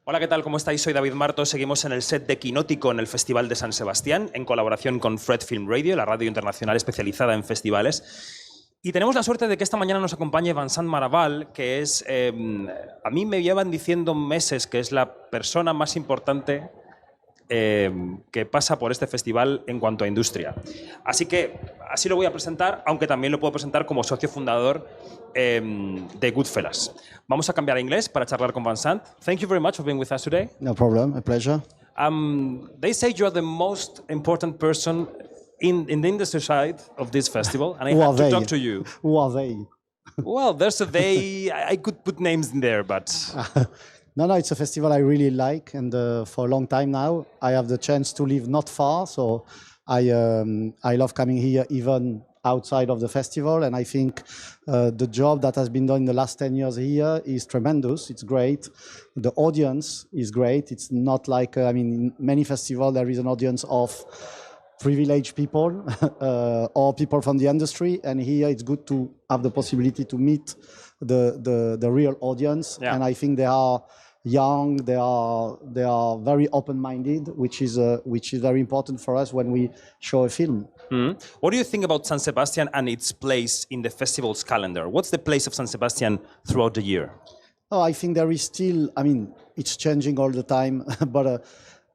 Hola, ¿qué tal? ¿Cómo estáis? Soy David Martos. Seguimos en el set de Quinótico en el Festival de San Sebastián, en colaboración con Fred Film Radio, la radio internacional especializada en festivales. Y tenemos la suerte de que esta mañana nos acompañe Vincent Maraval, que es, a mí me llevan diciendo meses que es la persona más importante que pasa por este festival en cuanto a industria. Así que así lo voy a presentar, aunque también lo puedo presentar como socio fundador de Goodfellas. Vamos a cambiar a inglés para charlar con Vincent. Thank you very much for being with us today. No problem, a pleasure. They say you are the most important person in the industry side of this festival, and I have to talk to you. Who are they? Well, there's a they. I could put names in there, but No, it's a festival I really like, and for a long time now, I have the chance to live not far, so I love coming here even outside of the festival, and I think the job that has been done in the last 10 years here is tremendous. It's great. The audience is great. It's not like, in many festivals there is an audience of privileged people or people from the industry, and here it's good to have the possibility to meet the real audience. Yeah. And I think they are young, they are very open-minded, which is very important for us when we show a film. Mm-hmm. What do you think about San Sebastian and its place in the festival's calendar? What's the place of San Sebastian throughout the year? Oh, I think there is still, it's changing all the time, but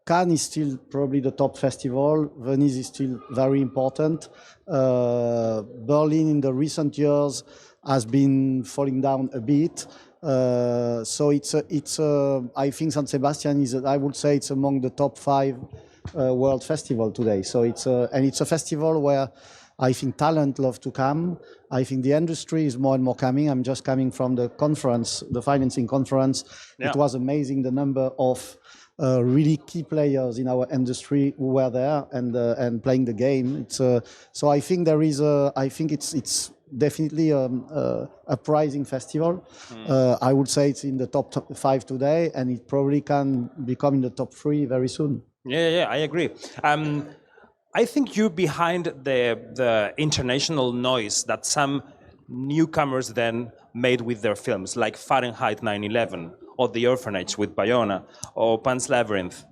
Cannes is still probably the top festival. Venice is still very important. Berlin in the recent years has been falling down a bit. So I think San Sebastian I would say it's among the top 5 world festival today. So it's a festival where I think talent love to come. I think the industry is more and more coming. I'm just coming from the conference, the financing conference. Yeah. It was amazing the number of really key players in our industry who were there and playing the game. So I think it's definitely a prizing festival. I would say it's in the top 5 today, and it probably can become in the top 3 very soon. Yeah, I agree. I think you're behind the international noise that some newcomers then made with their films, like Fahrenheit 9/11, or The Orphanage with Bayona, or Pan's Labyrinth.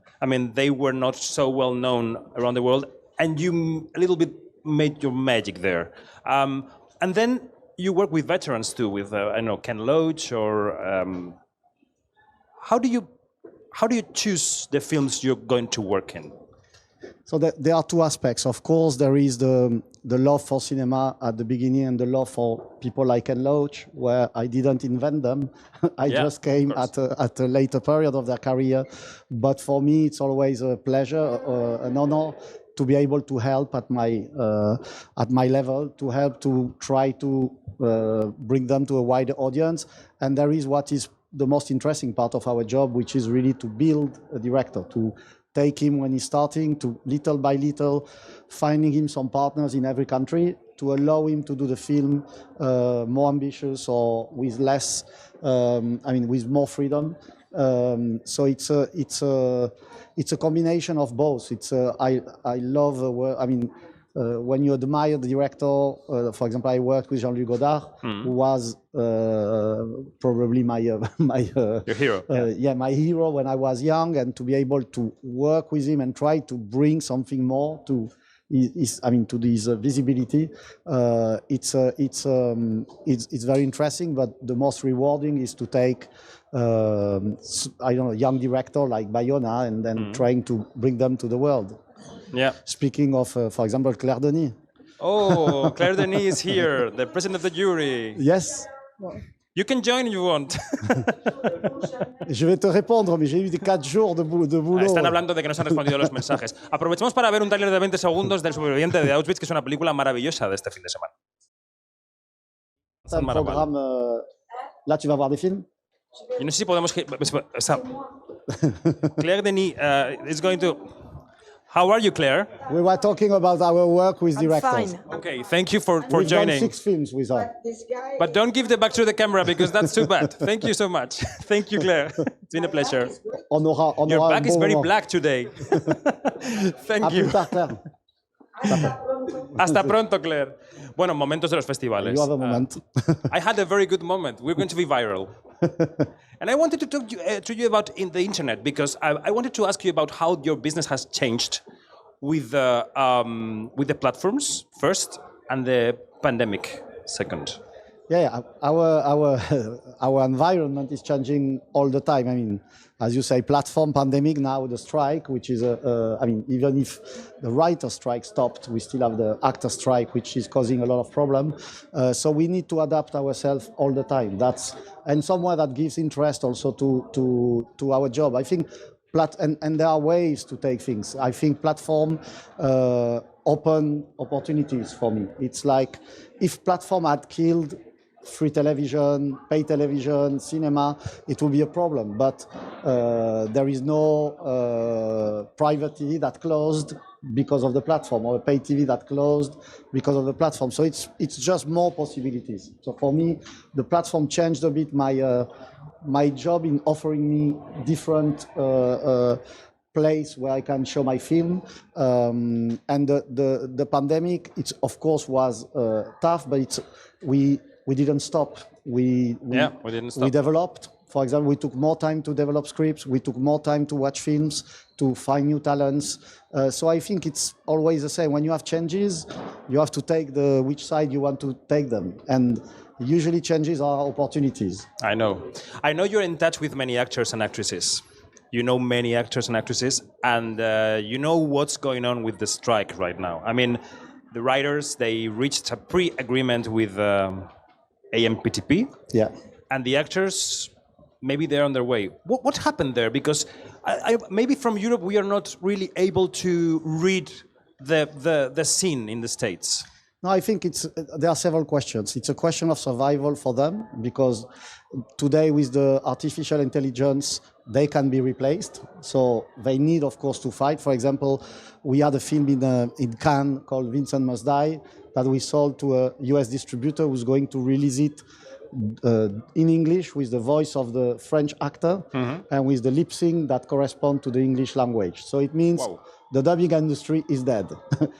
They were not so well known around the world, and you a little bit made your magic there. And then you work with veterans too, with Ken Loach, or how do you choose the films you're going to work in? So there are 2 aspects. Of course, there is the love for cinema at the beginning and the love for people like Ken Loach, where I didn't invent them. I just came at a later period of their career. But for me, it's always a pleasure, an honor to be able to help at my level, to help to try to bring them to a wider audience. And there is what is the most interesting part of our job, which is really to build a director, to take him when he's starting, to little by little finding him some partners in every country to allow him to do the film more ambitious or with less, with more freedom. So it's a combination of both. I love when you admire the director. For example, I worked with Jean-Luc Godard, who was probably my your hero. My hero when I was young, and to be able to work with him and try to bring something more to this visibility. It's very interesting, but the most rewarding is to take young director like Bayona and then trying to bring them to the world. Yeah. Speaking of, for example, Claire Denis. Oh, Claire Denis is here, the president of the jury. Yes. You can join if you want. Je vais te répondre, mais j'ai eu 4 jours de boulot. Están hablando de que no se han respondido los mensajes. Aprovechemos para ver un tráiler de 20 segundos del Superviviente de Auschwitz, que es una película maravillosa de este fin de semana. C'est un programme. Là, tu vas voir des films? Yo no sé si podemos... Claire Denis is going to... How are you, Claire? We were talking about our work with directors. Fine. Okay, thank you for We've joining. done 6 films with her. But don't give the back to the camera, because that's too bad. Thank you so much. Thank you, Claire. It's been a pleasure. Your back is very black today. Thank you. À plus tard, Claire. Hasta pronto, Claire. Bueno, momentos de los festivales. You have a moment. I had a very good moment. We're going to be viral. And I wanted to talk to you about in the internet because I wanted to ask you about how your business has changed with the platforms first and the pandemic second. Yeah, our environment is changing all the time. I mean, as you say, platform, pandemic, now the strike, which is even if the writer strike stopped, we still have the actor strike, which is causing a lot of problem. So we need to adapt ourselves all the time. And somewhere that gives interest also to our job. I think and there are ways to take things. I think platform open opportunities for me. It's like if platform had killed free television, pay television, cinema, it will be a problem. But there is no private TV that closed because of the platform, or a pay TV that closed because of the platform. So it's just more possibilities. So for me, the platform changed a bit my job in offering me different place where I can show my film. And the pandemic, it of course was tough, but we didn't stop. We didn't stop. We developed. For example, we took more time to develop scripts. We took more time to watch films, to find new talents. So I think it's always the same. When you have changes, you have to take which side you want to take them. And usually changes are opportunities. I know you're in touch with many actors and actresses. You know many actors and actresses, and you know what's going on with the strike right now. I mean, the writers, they reached a pre-agreement with AMPTP. Yeah. And the actors, maybe they're on their way. What happened there? Because maybe from Europe we are not really able to read the scene in the States. No, I think there are several questions. It's a question of survival for them, because today with the artificial intelligence, they can be replaced. So they need, of course, to fight. For example, we had a film in Cannes called Vincent Must Die that we sold to a US distributor who's going to release it in English with the voice of the French actor and with the lip sync that correspond to the English language. So it means the dubbing industry is dead.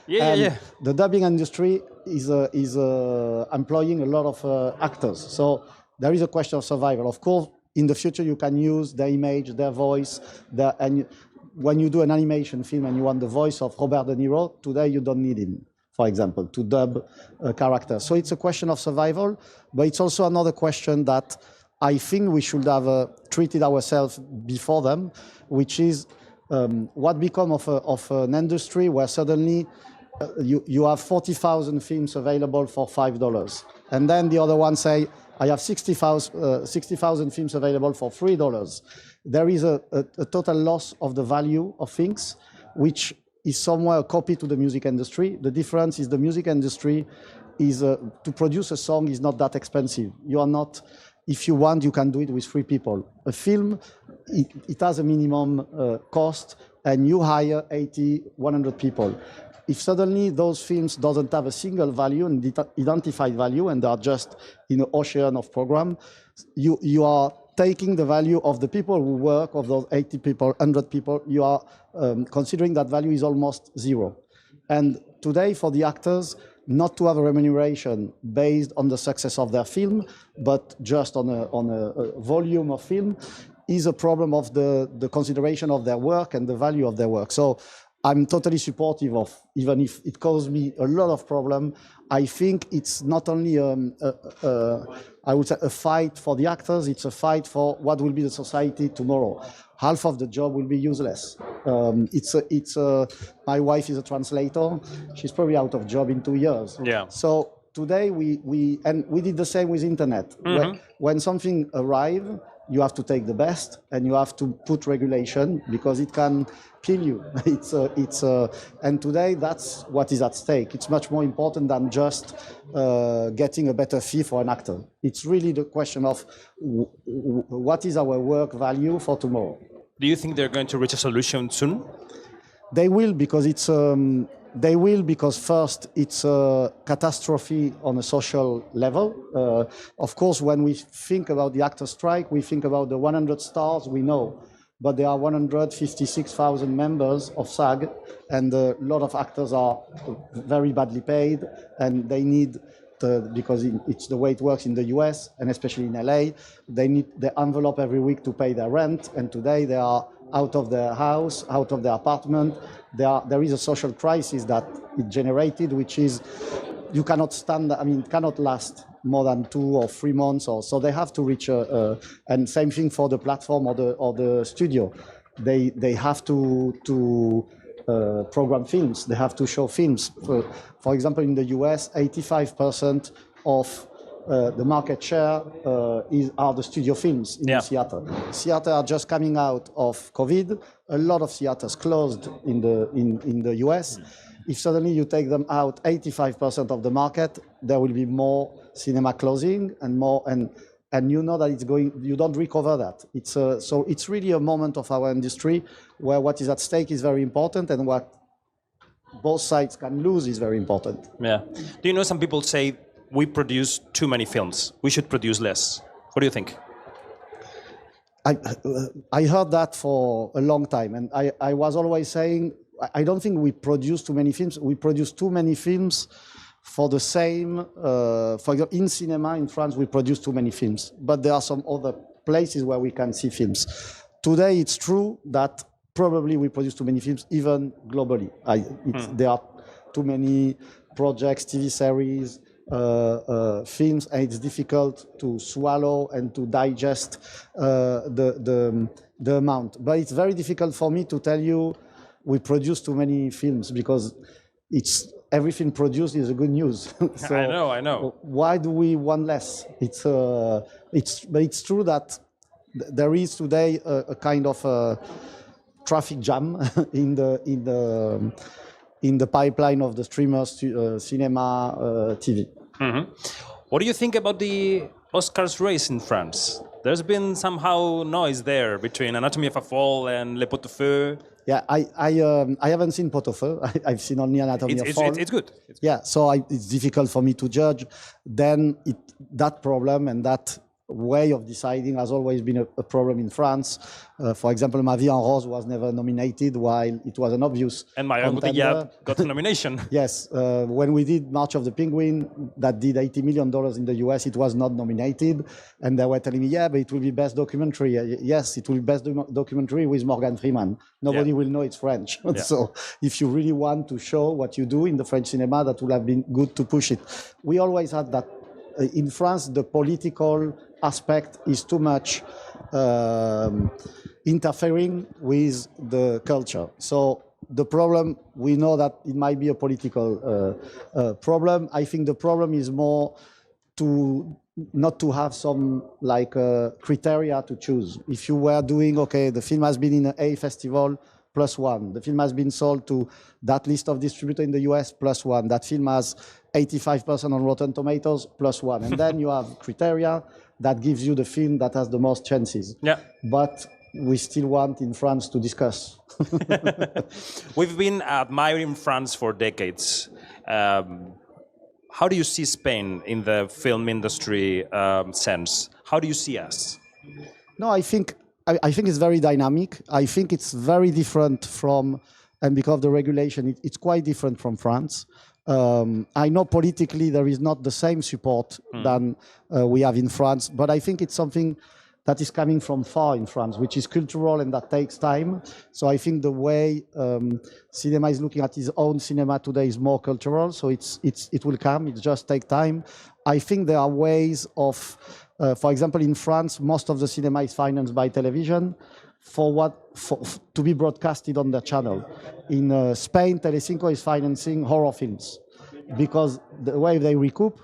The dubbing industry is employing a lot of actors. So there is a question of survival. Of course, in the future, you can use their image, their voice, and when you do an animation film and you want the voice of Robert De Niro, today you don't need him, for example, to dub a character. So it's a question of survival, but it's also another question that I think we should have treated ourselves before them, which is what become of an industry where suddenly you have 40,000 films available for $5, and then the other one say, I have 60,000 films available for $3. There is a total loss of the value of things, which is somewhere a copy to the music industry. The difference is the music industry is to produce a song is not that expensive. You are not, if you want, you can do it with 3 people. A film, it has a minimum cost, and you hire 80, 100 people. If suddenly those films doesn't have a single value and identified value, and they are just in an ocean of program, you are taking the value of the people who work, of those 80 people, 100 people, you are considering that value is almost zero. And today for the actors, not to have a remuneration based on the success of their film, but just on a volume of film, is a problem of the consideration of their work and the value of their work. So I'm totally supportive of, even if it caused me a lot of problem, I think it's not only I would say a fight for the actors, it's a fight for what will be the society tomorrow. Half of the job will be useless. My wife is a translator. She's probably out of job in 2 years. Yeah. So today we did the same with internet. When something arrives, you have to take the best, and you have to put regulation because it can kill you. And today that's what is at stake. It's much more important than just getting a better fee for an actor. It's really the question of what is our work value for tomorrow. Do you think they're going to reach a solution soon? They will, because first it's a catastrophe on a social level. Of course, when we think about the actor strike, we think about the 100 stars we know. but there are 156,000 members of SAG, and a lot of actors are very badly paid, and they need because it's the way it works in the US and especially in LA, they need the envelope every week to pay their rent, and today they are out of their house, out of their apartment. There is a social crisis that it generated, which is you cannot stand, it cannot last more than 2 or 3 months, or so they have to reach and same thing for the platform or the studio. They have to program films. They have to show films. For example, in the US, 85% of the market share are the studio films in the theater. Theater are just coming out of COVID. A lot of theaters closed in the US. If suddenly you take them out 85% of the market, there will be more cinema closing and more, and you know that it's going, you don't recover that. So it's really a moment of our industry where what is at stake is very important, and what both sides can lose is very important. Yeah. Do you know some people say we produce too many films, we should produce less? What do you think? I heard that for a long time, and I was always saying, I don't think we produce too many films. We produce too many films for the same, for example, in cinema in France, we produce too many films, but there are some other places where we can see films. Today, it's true that probably we produce too many films, even globally. There are too many projects, TV series, films, and it's difficult to swallow and to digest the amount. But it's very difficult for me to tell you we produce too many films, because everything produced is a good news. So I know. Why do we want less? But it's true that there is today a kind of a traffic jam in the pipeline of the streamers, cinema, TV. Mm-hmm. What do you think about the Oscars race in France? There's been somehow noise there between Anatomy of a Fall and Le Pot-au-Feu. Yeah, I haven't seen Pot-au-Feu. I've seen only Anatomy of a Fall. It's good. Yeah, so it's difficult for me to judge. Then that problem and that way of deciding has always been a problem in France. For example, Ma Vie en Rose was never nominated, while it was an obvious and Marion Cotillard got a nomination. Yes, when we did March of the Penguin, that did $80 million in the US, it was not nominated, and they were telling me, yeah, but it will be best documentary. Yes, it will be best documentary with Morgan Freeman. Nobody will know it's French. Yeah. So if you really want to show what you do in the French cinema, that would have been good to push it. We always had that. In France, the political aspect is too much interfering with the culture. So the problem, we know that it might be a political problem. I think the problem is more not to have some criteria to choose. If you were doing, okay, the film has been in an A festival, +1. The film has been sold to that list of distributors in the US, +1. That film has 85% on Rotten Tomatoes, +1. And then you have criteria that gives you the film that has the most chances. Yeah. But we still want in France to discuss. We've been admiring France for decades. How do you see Spain in the film industry sense? How do you see us? No, I think it's very dynamic. I think it's very different from, and because of the regulation, it's quite different from France. I know politically there is not the same support than we have in France, but I think it's something that is coming from far in France, which is cultural and that takes time. So I think the way cinema is looking at its own cinema today is more cultural. So it will come. It just takes time. I think there are ways of, for example, in France, most of the cinema is financed by television to be broadcasted on their channel. In Spain, Telecinco is financing horror films because the way they recoup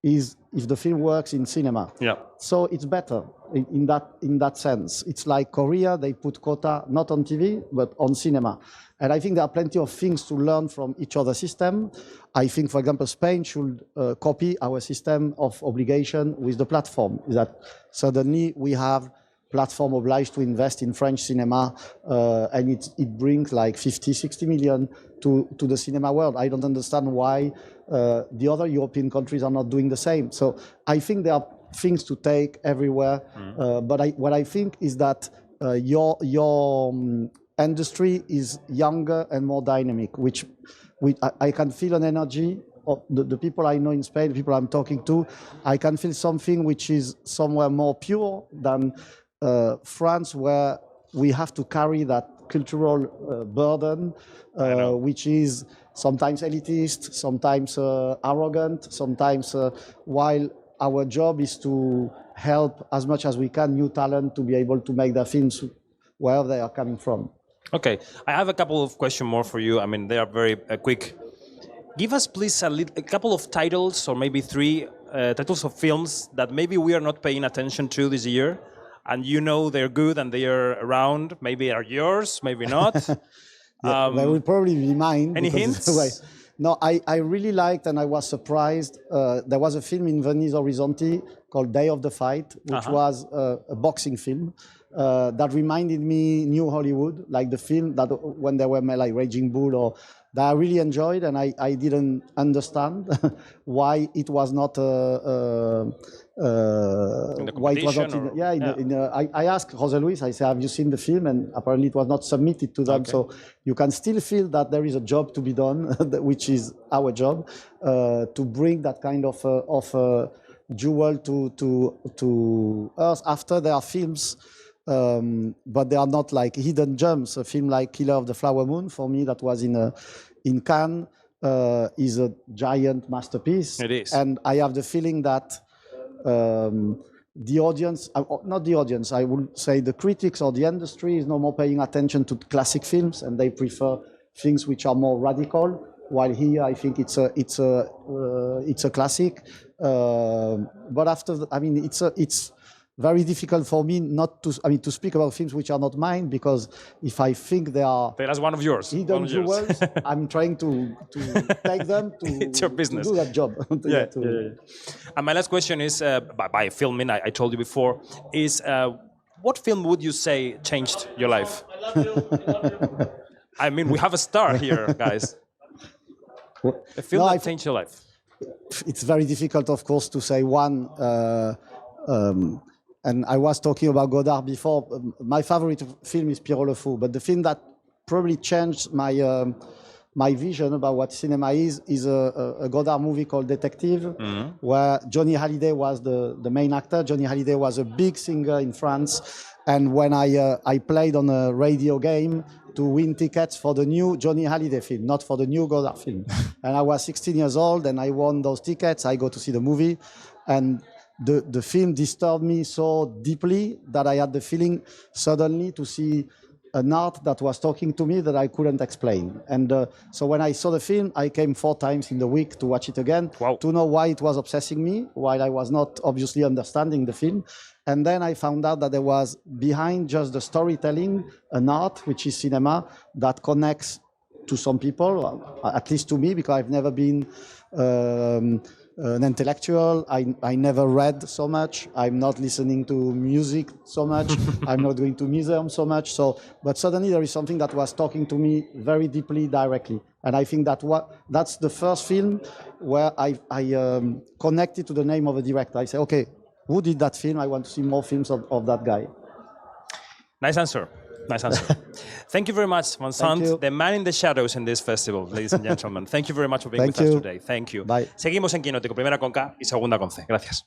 is if the film works in cinema. Yeah. So it's better in that sense. It's like Korea, they put quota not on TV, but on cinema. And I think there are plenty of things to learn from each other's system. I think, for example, Spain should copy our system of obligation with the platform. Is that suddenly we have platform obliged to invest in French cinema, and it brings like 50, 60 million to the cinema world. I don't understand why the other European countries are not doing the same. So I think there are things to take everywhere, but what I think is that your industry is younger and more dynamic, which I can feel an energy of the people I know in Spain, the people I'm talking to. I can feel something which is somewhere more pure than France, where we have to carry that cultural burden, which is sometimes elitist, sometimes arrogant, sometimes while our job is to help as much as we can new talent to be able to make their films wherever they are coming from. Okay, I have a couple of questions more for you. I mean, they are very quick. Give us, please, a couple of titles, or maybe 3 titles of films that maybe we are not paying attention to this year, and you know they're good and they are around. Maybe are yours, maybe not. They will probably be mine. Any hints? No, I really liked, and I was surprised. There was a film in Venice Horizonti called Day of the Fight, which was a boxing film that reminded me New Hollywood, like the film that when they were made, like Raging Bull, or that I really enjoyed, and I didn't understand why it was not. Why it was not I asked Jose Luis, I said, have you seen the film? And apparently it was not submitted to them. Okay. So you can still feel that there is a job to be done, which is our job, to bring that kind of jewel to Earth. After there are films, but they are not like hidden gems. A film like Killer of the Flower Moon, for me, that was in Cannes, is a giant masterpiece. It is. And I have the feeling that the audience, not the audience, I would say the critics or the industry is no more paying attention to classic films, and they prefer things which are more radical. While here, I think it's a classic. But after, it's very difficult for me not to, to speak about films which are not mine, because if I think they are that's one of yours, hidden jewels, I'm trying to take them to, it's your business. To do that job. And my last question is, by filming, I told you before, is what film would you say changed your life? I mean, we have a star here, guys. A film that changed your life. It's very difficult, of course, to say one. And I was talking about Godard before. My favorite film is Pierrot le Fou, but the film that probably changed my vision about what cinema is a Godard movie called Detective, where Johnny Hallyday was the main actor. Johnny Hallyday was a big singer in France, and when I played on a radio game to win tickets for the new Johnny Hallyday film, not for the new Godard film. And I was 16 years old, and I won those tickets. I go to see the movie, and the film disturbed me so deeply that I had the feeling suddenly to see an art that was talking to me that I couldn't explain. And so when I saw the film, I came 4 times in the week to watch it again, to know why it was obsessing me, while I was not obviously understanding the film. And then I found out that there was behind just the storytelling an art, which is cinema, that connects to some people, at least to me, because I've never been an intellectual. I never read so much. I'm not listening to music so much. I'm not going to museums so much. But suddenly there is something that was talking to me very deeply, directly. And I think that's the first film where I connected to the name of a director. I say, okay, who did that film? I want to see more films of that guy. Nice answer. Nice answer. Thank you very much, Vincent, the man in the shadows in this festival, ladies and gentlemen. Thank you very much for being with us today. Thank you. Bye. Seguimos en Quinótico, primera con K y segunda con C. Gracias.